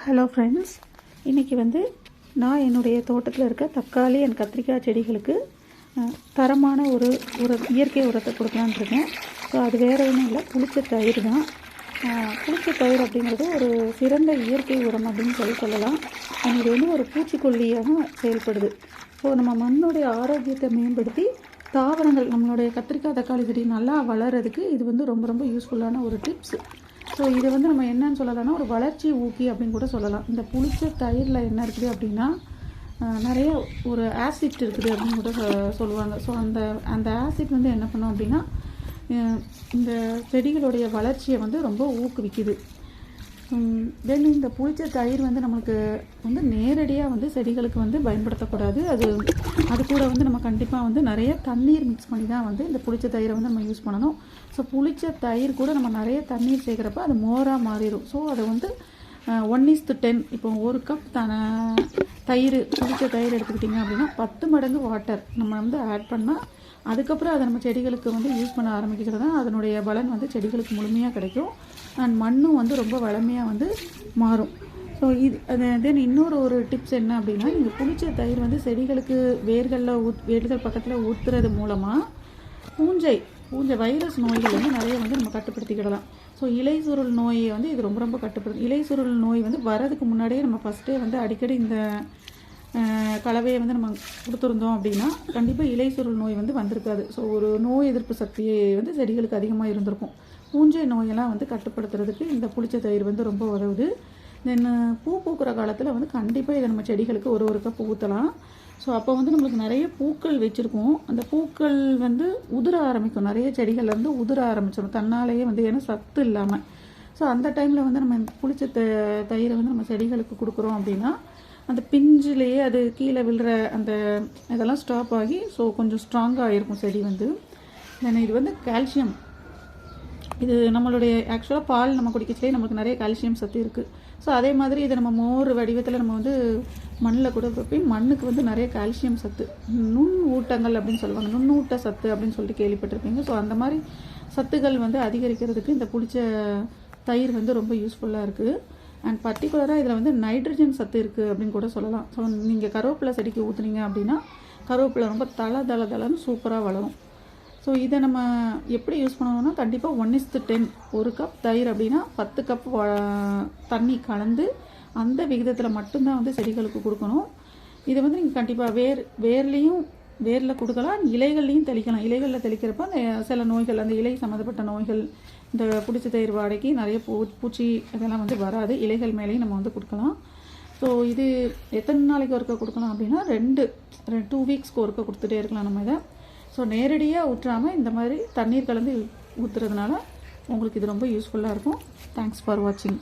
Hello friends, இன்றைக்கி நான் என்னுடைய தோட்டத்தில் இருக்க தக்காளி அண்ட் கத்திரிக்காய் செடிகளுக்கு தரமான ஒரு இயற்கை உரத்தை கொடுக்கலான்னு இருக்கேன். ஸோ அது வேறு ஒன்றும் இல்லை, புளிச்ச தயிர் தான். புளிச்ச தயிர் அப்படிங்கிறது ஒரு சிறந்த இயற்கை உரம் அப்படின்னு சொல்லலாம். இது ஒரு பூச்சிக்கொல்லியாக செயல்படுது. ஸோ நம்ம மண்ணுடைய ஆரோக்கியத்தை மேம்படுத்தி தாவரங்கள் நம்மளுடைய கத்திரிக்காய் தக்காளி செடி நல்லா வளர்கிறதுக்கு இது ரொம்ப ரொம்ப யூஸ்ஃபுல்லான ஒரு டிப்ஸ். ஸோ இதை நம்ம என்னன்னு சொல்லலாம்னா ஒரு வளர்ச்சி ஊக்கி அப்படின்னு கூட சொல்லலாம். இந்த புளிச்ச தயிரில் என்ன இருக்குது அப்படின்னா நிறைய ஒரு ஆசிட் இருக்குது அப்படின்னு கூட சொல்லுவாங்க. ஸோ அந்த ஆசிட் என்ன பண்ணோம் அப்படின்னா இந்த செடிகளுடைய வளர்ச்சியை ரொம்ப ஊக்குவிக்குது. தென் இந்த புளிச்ச தயிர் நம்மளுக்கு நேரடியாக செடிகளுக்கு பயன்படுத்தக்கூடாது. அது கூட நம்ம கண்டிப்பாக நிறைய தண்ணீர் மிக்ஸ் பண்ணி தான் இந்த புளிச்ச தயிரை நம்ம யூஸ் பண்ணணும். ஸோ புளிச்ச தயிர் கூட நம்ம நிறைய தண்ணீர் சேர்க்குறப்ப அது மோராக மாறிடும். ஸோ அதை 1:10 இப்போ ஒரு கப் தயிர் புளிச்ச தயிர் எடுத்துக்கிட்டிங்க அப்படின்னா 10 மடங்கு வாட்டர் நம்ம ஆட் பண்ணால் அதுக்கப்புறம் அதை நம்ம செடிகளுக்கு யூஸ் பண்ண ஆரம்பிக்கிறது தான் அதனுடைய பலன் செடிகளுக்கு முழுமையாக கிடைக்கும். அண்ட் மண்ணும் ரொம்ப வளமையாக மாறும். ஸோ தென் இன்னொரு டிப்ஸ் என்ன அப்படின்னா, நீங்கள் புளிச்ச தயிர் செடிகளுக்கு வேர்கள் பக்கத்தில் ஊற்றுறது மூலமாக பூஞ்சை வைரஸ் நோய்கள் நிறைய நம்ம கட்டுப்படுத்திக்கிடலாம். ஸோ இலை சுருள் நோயை இது ரொம்ப ரொம்ப கட்டுப்படுத்தும். இலை சுருள் நோய் வரதுக்கு முன்னாடியே நம்ம ஃபஸ்ட்டே அடிக்கடி இந்த கலவையை நம்ம கொடுத்துருந்தோம் அப்படின்னா கண்டிப்பாக இலை சுருள் நோய் வந்திருக்காது. ஸோ ஒரு நோய் எதிர்ப்பு சக்தியை செடிகளுக்கு அதிகமாக இருந்திருக்கும். பூஞ்சை நோயெல்லாம் கட்டுப்படுத்துறதுக்கு இந்த புளிச்ச தயிர் ரொம்ப உதவுது. தென் பூ பூக்கிற காலத்தில் கண்டிப்பாக இதை நம்ம செடிகளுக்கு ஒரு கப் ஊற்றலாம். ஸோ அப்போ நம்மளுக்கு நிறைய பூக்கள் வச்சுருக்கோம். அந்த பூக்கள் உதிர ஆரம்பிக்கும். நிறைய செடிகள்லேருந்து உதிர ஆரம்பிச்சிடும் தன்னாலேயே ஏன்னா சத்து இல்லாமல். ஸோ அந்த டைமில் நம்ம புளிச்ச தயிரை நம்ம செடிகளுக்கு கொடுக்குறோம் அப்படின்னா அந்த பிஞ்சிலேயே அது கீழே விழுற அந்த இதெல்லாம் ஸ்டாப் ஆகி ஸோ கொஞ்சம் ஸ்ட்ராங்காக இருக்கும் செடி தென் இது கால்சியம். இது நம்மளுடைய ஆக்சுவலாக பால் நம்ம குடிக்கச்சிலே நம்மளுக்கு நிறைய கால்சியம் சத்து இருக்குது. ஸோ அதே மாதிரி இதை நம்ம மோர் வடிவத்தில் நம்ம மண்ணில் கூட போய் மண்ணுக்கு நிறைய கால்சியம் சத்து, நுண் ஊட்டங்கள் அப்படின்னு சொல்லுவாங்க, நுண்ணூட்ட சத்து அப்படின்னு சொல்லிட்டு கேள்விப்பட்டிருப்பீங்க. ஸோ அந்த மாதிரி சத்துக்கள் அதிகரிக்கிறதுக்கு இந்த புளிச்ச தயிர் ரொம்ப யூஸ்ஃபுல்லாக இருக்குது. அண்ட் பர்டிகுலராக இதில் நைட்ரஜன் சத்து இருக்குது அப்படின்னு கூட சொல்லலாம். ஸோ நீங்கள் கருவேப்பிலை செடிக்கு ஊற்றுனீங்க அப்படின்னா கருவேப்பிலை ரொம்ப தளன்னு சூப்பராக வளரும். ஸோ இதை நம்ம எப்படி யூஸ் பண்ணணும்னா கண்டிப்பாக 1:10 ஒரு கப் தயிர் அப்படின்னா 10 கப் தண்ணி கலந்து அந்த விகிதத்தில் மட்டும்தான் செடிகளுக்கு கொடுக்கணும். இதை நீங்கள் கண்டிப்பாக வேரில் கொடுக்கலாம், இலைகள்லையும் தெளிக்கலாம். இலைகளில் தெளிக்கிறப்ப அந்த சில நோய்கள், அந்த இலை சம்மந்தப்பட்ட நோய்கள், இந்த புளிச்ச தயிர் வாடைக்கு நிறைய பூச்சி இதெல்லாம் வராது. இலைகள் மேலேயும் நம்ம கொடுக்கலாம். ஸோ இது எத்தனை நாளைக்கு ஒருக்க கொடுக்கலாம் அப்படின்னா 2 வீக்ஸ்க்கு ஒருக்க கொடுத்துட்டே இருக்கலாம் நம்ம இதை. ஸோ நேரடியாக ஊற்றாமல் இந்த மாதிரி தண்ணீர் கலந்து ஊற்றுறதுனால உங்களுக்கு இது ரொம்ப யூஸ்ஃபுல்லாக இருக்கும். தேங்க்ஸ் ஃபார் வாட்சிங்.